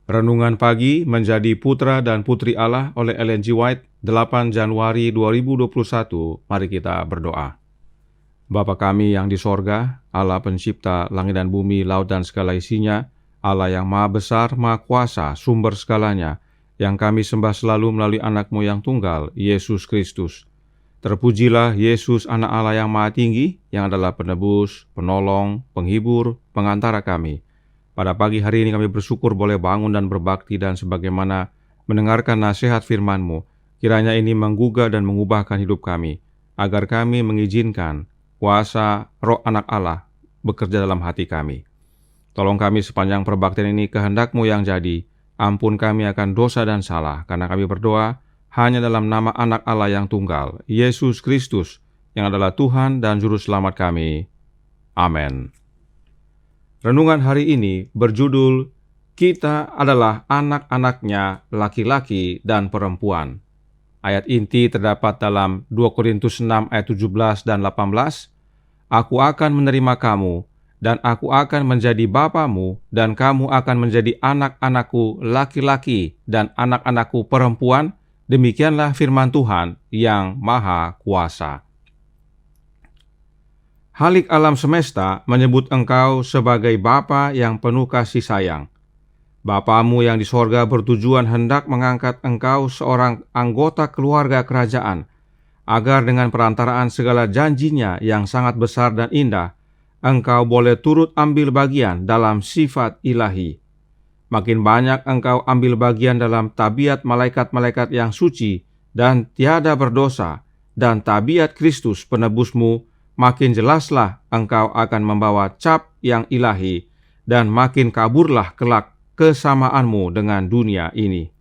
Renungan pagi menjadi putra dan putri Allah oleh Ellen G. White, 8 Januari 2021. Mari kita berdoa. Bapa kami yang di sorga, Allah pencipta langit dan bumi, laut dan segala isinya, Allah yang maha besar, maha kuasa, sumber segalanya, yang kami sembah selalu melalui anak-Mu yang tunggal, Yesus Kristus. Terpujilah Yesus, anak Allah yang maha tinggi, yang adalah penebus, penolong, penghibur, pengantara kami. Pada pagi hari ini kami bersyukur boleh bangun dan berbakti dan sebagaimana mendengarkan nasihat firman-Mu. Kiranya ini menggugah dan mengubahkan hidup kami, agar kami mengizinkan kuasa Roh Anak Allah bekerja dalam hati kami. Tolong kami sepanjang perbaktian ini kehendak-Mu yang jadi. Ampun kami akan dosa dan salah, karena kami berdoa hanya dalam nama Anak Allah yang tunggal, Yesus Kristus, yang adalah Tuhan dan Juru Selamat kami. Amin. Renungan hari ini berjudul, Kita adalah anak-anaknya laki-laki dan perempuan. Ayat inti terdapat dalam 2 Korintus 6 ayat 17 dan 18. Aku akan menerima kamu, dan aku akan menjadi bapamu, dan kamu akan menjadi anak-anakku laki-laki dan anak-anakku perempuan. Demikianlah firman Tuhan yang Maha Kuasa. Halik alam semesta menyebut engkau sebagai Bapa yang penuh kasih sayang. Bapamu yang di sorga bertujuan hendak mengangkat engkau seorang anggota keluarga kerajaan, agar dengan perantaraan segala janjinya yang sangat besar dan indah, engkau boleh turut ambil bagian dalam sifat ilahi. Makin banyak engkau ambil bagian dalam tabiat malaikat-malaikat yang suci dan tiada berdosa, dan tabiat Kristus penebusmu, makin jelaslah engkau akan membawa cap yang ilahi, dan makin kaburlah kelak kesamaanmu dengan dunia ini.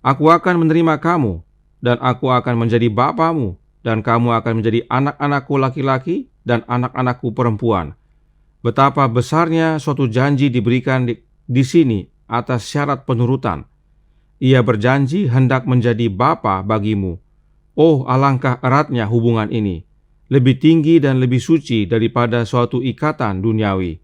Aku akan menerima kamu, dan aku akan menjadi bapamu, dan kamu akan menjadi anak-anakku laki-laki dan anak-anakku perempuan. Betapa besarnya suatu janji diberikan di sini atas syarat penurutan. Ia berjanji hendak menjadi bapa bagimu. Oh, alangkah eratnya hubungan ini, lebih tinggi dan lebih suci daripada suatu ikatan duniawi.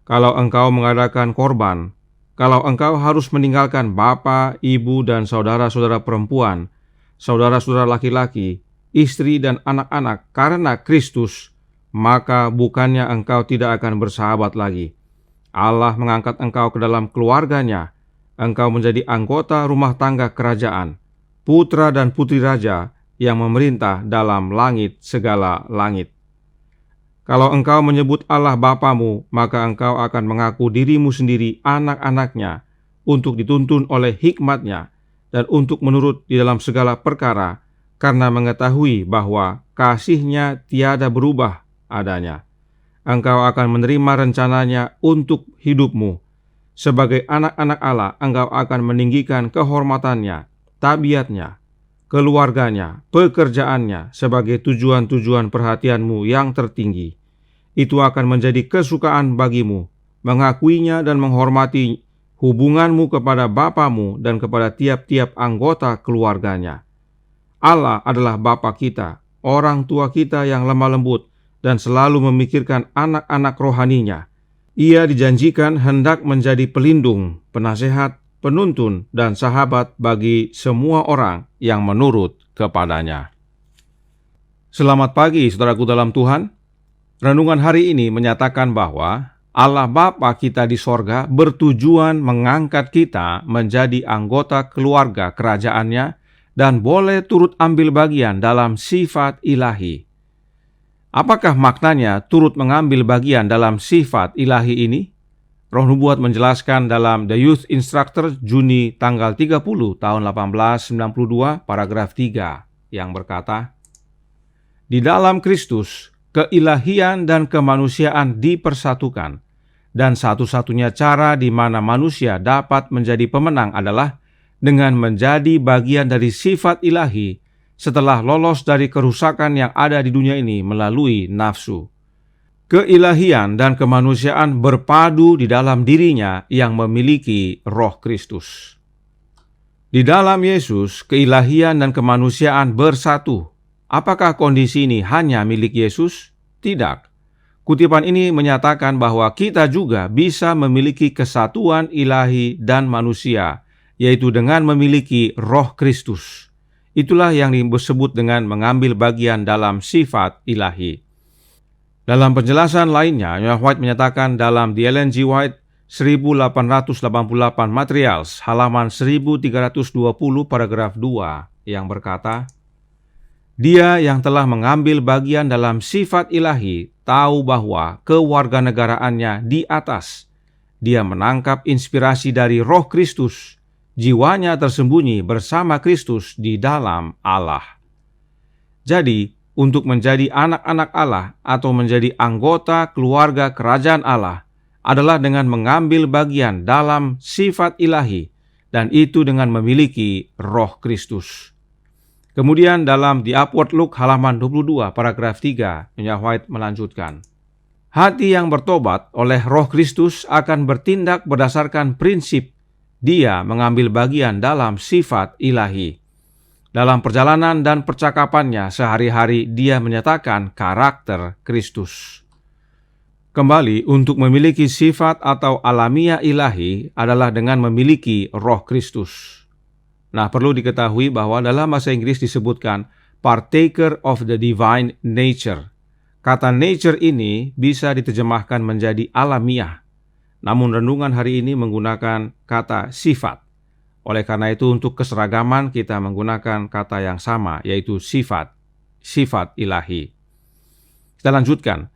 Kalau engkau mengadakan korban, kalau engkau harus meninggalkan bapa, ibu, dan saudara-saudara perempuan, saudara-saudara laki-laki, istri, dan anak-anak karena Kristus, maka bukannya engkau tidak akan bersahabat lagi. Allah mengangkat engkau ke dalam keluarganya. Engkau menjadi anggota rumah tangga kerajaan, putra dan putri raja yang memerintah dalam langit segala langit. Kalau engkau menyebut Allah Bapamu, maka engkau akan mengaku dirimu sendiri anak-anaknya, untuk dituntun oleh hikmat-Nya dan untuk menurut di dalam segala perkara, karena mengetahui bahwa kasih-Nya tiada berubah adanya. Engkau akan menerima rencananya untuk hidupmu. Sebagai anak-anak Allah, engkau akan meninggikan kehormatannya, tabiatnya, keluarganya, pekerjaannya sebagai tujuan-tujuan perhatianmu yang tertinggi. Itu akan menjadi kesukaan bagimu, mengakuinya dan menghormati hubunganmu kepada bapamu dan kepada tiap-tiap anggota keluarganya. Allah adalah Bapa kita, orang tua kita yang lemah lembut dan selalu memikirkan anak-anak rohaninya. Ia dijanjikan hendak menjadi pelindung, penasehat, penuntun, dan sahabat bagi semua orang yang menurut kepadanya. Selamat pagi saudaraku dalam Tuhan. Renungan hari ini menyatakan bahwa Allah Bapa kita di sorga bertujuan mengangkat kita menjadi anggota keluarga kerajaannya dan boleh turut ambil bagian dalam sifat ilahi. Apakah maknanya turut mengambil bagian dalam sifat ilahi ini? Roh Nubuat menjelaskan dalam The Youth Instructor Juni tanggal 30 tahun 1892 paragraf 3 yang berkata, di dalam Kristus, keilahian dan kemanusiaan dipersatukan, dan satu-satunya cara di mana manusia dapat menjadi pemenang adalah dengan menjadi bagian dari sifat ilahi setelah lolos dari kerusakan yang ada di dunia ini melalui nafsu. Keilahian dan kemanusiaan berpadu di dalam dirinya yang memiliki Roh Kristus. Di dalam Yesus, keilahian dan kemanusiaan bersatu. Apakah kondisi ini hanya milik Yesus? Tidak. Kutipan ini menyatakan bahwa kita juga bisa memiliki kesatuan ilahi dan manusia, yaitu dengan memiliki Roh Kristus. Itulah yang disebut dengan mengambil bagian dalam sifat ilahi. Dalam penjelasan lainnya, White menyatakan dalam The Ellen G. White 1888 Materials, halaman 1320 paragraf 2, yang berkata, Dia yang telah mengambil bagian dalam sifat ilahi tahu bahwa kewarganegaraannya di atas. Dia menangkap inspirasi dari Roh Kristus. Jiwanya tersembunyi bersama Kristus di dalam Allah. Jadi, untuk menjadi anak-anak Allah atau menjadi anggota keluarga kerajaan Allah adalah dengan mengambil bagian dalam sifat ilahi, dan itu dengan memiliki Roh Kristus. Kemudian dalam The Upward Look halaman 22 paragraf 3, Nyonya White melanjutkan, hati yang bertobat oleh Roh Kristus akan bertindak berdasarkan prinsip dia mengambil bagian dalam sifat ilahi. Dalam perjalanan dan percakapannya sehari-hari dia menyatakan karakter Kristus. Kembali, untuk memiliki sifat atau alamiah ilahi adalah dengan memiliki Roh Kristus. Nah, perlu diketahui bahwa dalam bahasa Inggris disebutkan partaker of the divine nature. Kata nature ini bisa diterjemahkan menjadi alamiah. Namun renungan hari ini menggunakan kata sifat. Oleh karena itu untuk keseragaman kita menggunakan kata yang sama, yaitu sifat ilahi. Kita lanjutkan.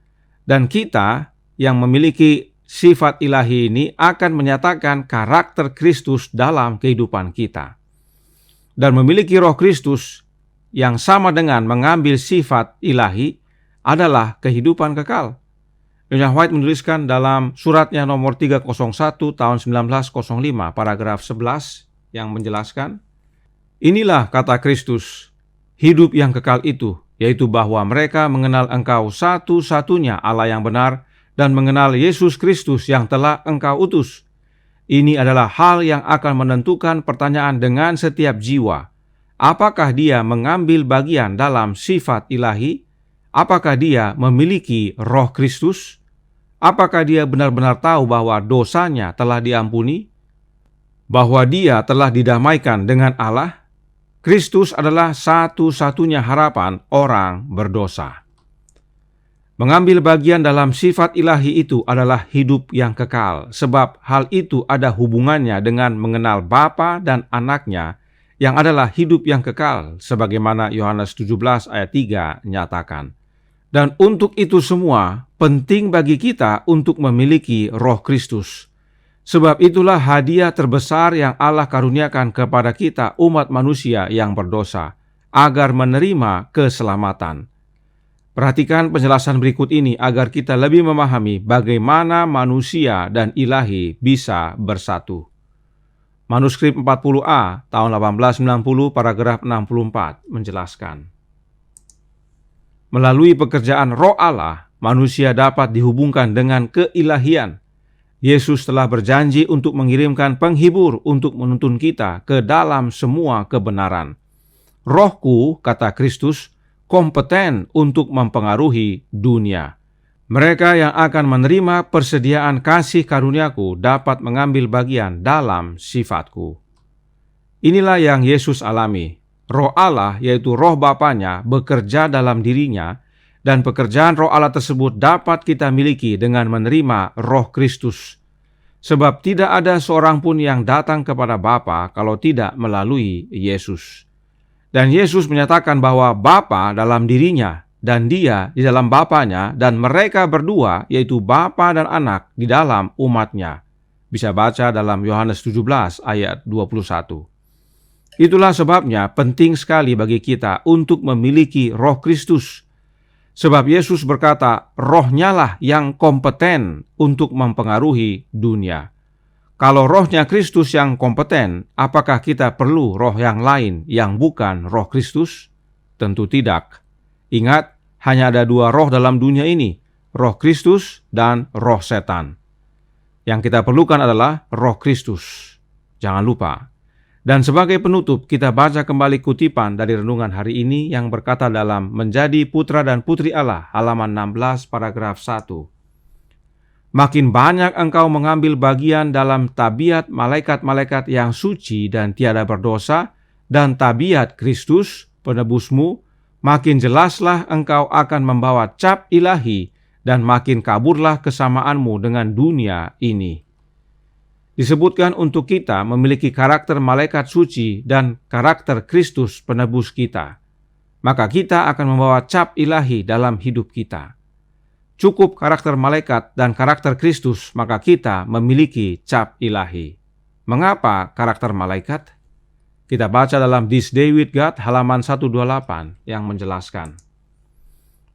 Dan kita yang memiliki sifat ilahi ini akan menyatakan karakter Kristus dalam kehidupan kita. Dan memiliki Roh Kristus yang sama dengan mengambil sifat ilahi adalah kehidupan kekal. Nyonya White menuliskan dalam suratnya nomor 301 tahun 1905 paragraf 11 yang menjelaskan, inilah kata Kristus, hidup yang kekal itu, yaitu bahwa mereka mengenal Engkau satu-satunya Allah yang benar dan mengenal Yesus Kristus yang telah Engkau utus. Ini adalah hal yang akan menentukan pertanyaan dengan setiap jiwa. Apakah dia mengambil bagian dalam sifat ilahi? Apakah dia memiliki Roh Kristus? Apakah dia benar-benar tahu bahwa dosanya telah diampuni? Bahwa dia telah didamaikan dengan Allah? Kristus adalah satu-satunya harapan orang berdosa. Mengambil bagian dalam sifat ilahi itu adalah hidup yang kekal, sebab hal itu ada hubungannya dengan mengenal Bapa dan Anaknya, yang adalah hidup yang kekal, sebagaimana Yohanes 17 ayat 3 nyatakan. Dan untuk itu semua, penting bagi kita untuk memiliki Roh Kristus. Sebab itulah hadiah terbesar yang Allah karuniakan kepada kita umat manusia yang berdosa, agar menerima keselamatan. Perhatikan penjelasan berikut ini agar kita lebih memahami bagaimana manusia dan ilahi bisa bersatu. Manuskrip 40A tahun 1890 paragraf 64 menjelaskan, melalui pekerjaan Roh Allah, manusia dapat dihubungkan dengan keilahian. Yesus telah berjanji untuk mengirimkan penghibur untuk menuntun kita ke dalam semua kebenaran. Rohku, kata Kristus, kompeten untuk mempengaruhi dunia. Mereka yang akan menerima persediaan kasih karuniaku dapat mengambil bagian dalam sifatku. Inilah yang Yesus alami. Roh Allah, yaitu Roh Bapanya, bekerja dalam dirinya, dan pekerjaan Roh Allah tersebut dapat kita miliki dengan menerima Roh Kristus. Sebab tidak ada seorang pun yang datang kepada Bapa kalau tidak melalui Yesus. Dan Yesus menyatakan bahwa Bapa dalam dirinya dan Dia di dalam Bapanya, dan mereka berdua, yaitu Bapa dan Anak, di dalam umatnya. Bisa baca dalam Yohanes 17 ayat 21. Itulah sebabnya penting sekali bagi kita untuk memiliki Roh Kristus. Sebab Yesus berkata, Rohnya lah yang kompeten untuk mempengaruhi dunia. Kalau Rohnya Kristus yang kompeten, apakah kita perlu roh yang lain yang bukan Roh Kristus? Tentu tidak. Ingat, hanya ada dua roh dalam dunia ini, Roh Kristus dan roh setan. Yang kita perlukan adalah Roh Kristus. Jangan lupa. Dan sebagai penutup, kita baca kembali kutipan dari renungan hari ini yang berkata dalam Menjadi Putra dan Putri Allah, halaman 16, paragraf 1. Makin banyak engkau mengambil bagian dalam tabiat malaikat-malaikat yang suci dan tiada berdosa, dan tabiat Kristus, penebusmu, makin jelaslah engkau akan membawa cap ilahi, dan makin kaburlah kesamaanmu dengan dunia ini. Disebutkan untuk kita memiliki karakter malaikat suci dan karakter Kristus penebus kita. Maka kita akan membawa cap ilahi dalam hidup kita. Cukup karakter malaikat dan karakter Kristus, maka kita memiliki cap ilahi. Mengapa karakter malaikat? Kita baca dalam This Day with God halaman 128 yang menjelaskan.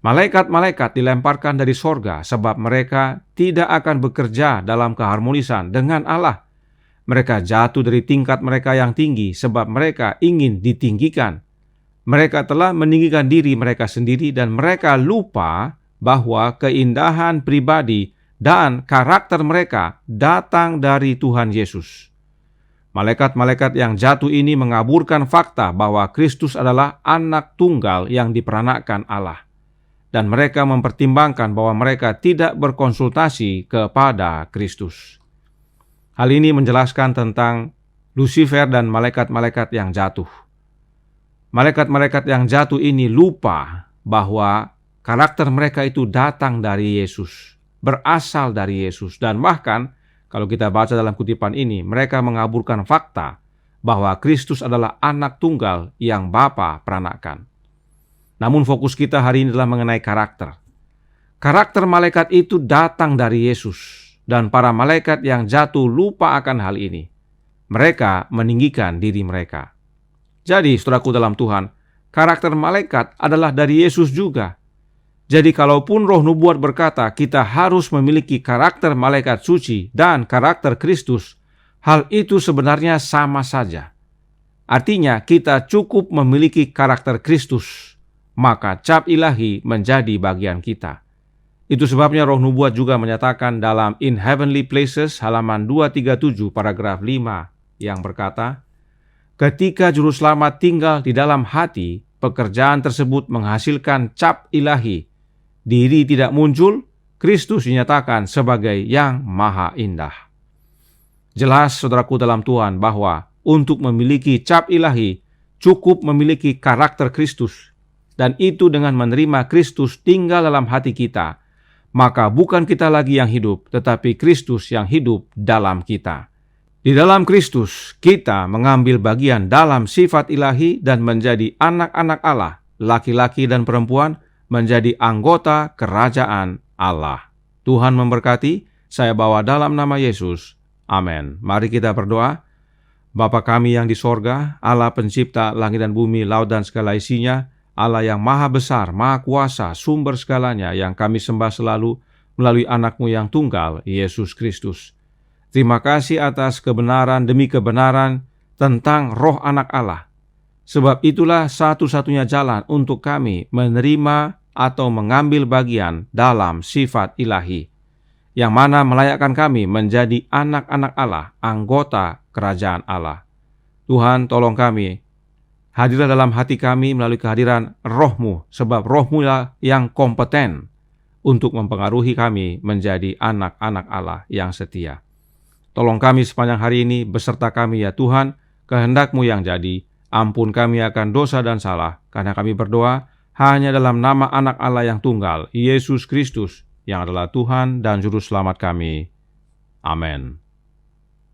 Malaikat-malaikat dilemparkan dari sorga sebab mereka tidak akan bekerja dalam keharmonisan dengan Allah. Mereka jatuh dari tingkat mereka yang tinggi sebab mereka ingin ditinggikan. Mereka telah meninggikan diri mereka sendiri dan mereka lupa bahwa keindahan pribadi dan karakter mereka datang dari Tuhan Yesus. Malaikat-malaikat yang jatuh ini mengaburkan fakta bahwa Kristus adalah anak tunggal yang diperanakkan Allah. Dan mereka mempertimbangkan bahwa mereka tidak berkonsultasi kepada Kristus. Hal ini menjelaskan tentang Lucifer dan malaikat-malaikat yang jatuh. Malaikat-malaikat yang jatuh ini lupa bahwa karakter mereka itu datang dari Yesus, berasal dari Yesus. Dan bahkan, kalau kita baca dalam kutipan ini, mereka mengaburkan fakta bahwa Kristus adalah anak tunggal yang Bapa peranakkan. Namun fokus kita hari ini adalah mengenai karakter. Karakter malaikat itu datang dari Yesus, dan para malaikat yang jatuh lupa akan hal ini. Mereka meninggikan diri mereka. Jadi, saudaraku dalam Tuhan, karakter malaikat adalah dari Yesus juga. Jadi kalaupun roh nubuat berkata kita harus memiliki karakter malaikat suci dan karakter Kristus, hal itu sebenarnya sama saja. Artinya kita cukup memiliki karakter Kristus, maka cap ilahi menjadi bagian kita. Itu sebabnya roh nubuat juga menyatakan dalam In Heavenly Places halaman 237 paragraf 5 yang berkata, ketika juru selamat tinggal di dalam hati, pekerjaan tersebut menghasilkan cap ilahi. Diri tidak muncul, Kristus dinyatakan sebagai yang maha indah. Jelas saudaraku dalam Tuhan bahwa untuk memiliki cap ilahi cukup memiliki karakter Kristus. Dan itu dengan menerima Kristus tinggal dalam hati kita. Maka bukan kita lagi yang hidup, tetapi Kristus yang hidup dalam kita. Di dalam Kristus kita mengambil bagian dalam sifat ilahi dan menjadi anak-anak Allah, laki-laki dan perempuan, menjadi anggota kerajaan Allah. Tuhan memberkati, saya bawa dalam nama Yesus. Amin. Mari kita berdoa. Bapa kami yang di sorga, Allah pencipta langit dan bumi, laut dan segala isinya, Allah yang maha besar, maha kuasa, sumber segalanya yang kami sembah selalu melalui anak-Mu yang tunggal, Yesus Kristus. Terima kasih atas kebenaran demi kebenaran tentang roh anak Allah. Sebab itulah satu-satunya jalan untuk kami menerima atau mengambil bagian dalam sifat ilahi, yang mana melayakkan kami menjadi anak-anak Allah, anggota kerajaan Allah. Tuhan, tolong kami, hadirlah dalam hati kami melalui kehadiran roh-Mu, sebab roh-Mu lah yang kompeten untuk mempengaruhi kami menjadi anak-anak Allah yang setia. Tolong kami sepanjang hari ini, beserta kami ya Tuhan, kehendak-Mu yang jadi. Ampun kami akan dosa dan salah, karena kami berdoa hanya dalam nama anak Allah yang tunggal, Yesus Kristus, yang adalah Tuhan dan Juru Selamat kami. Amin.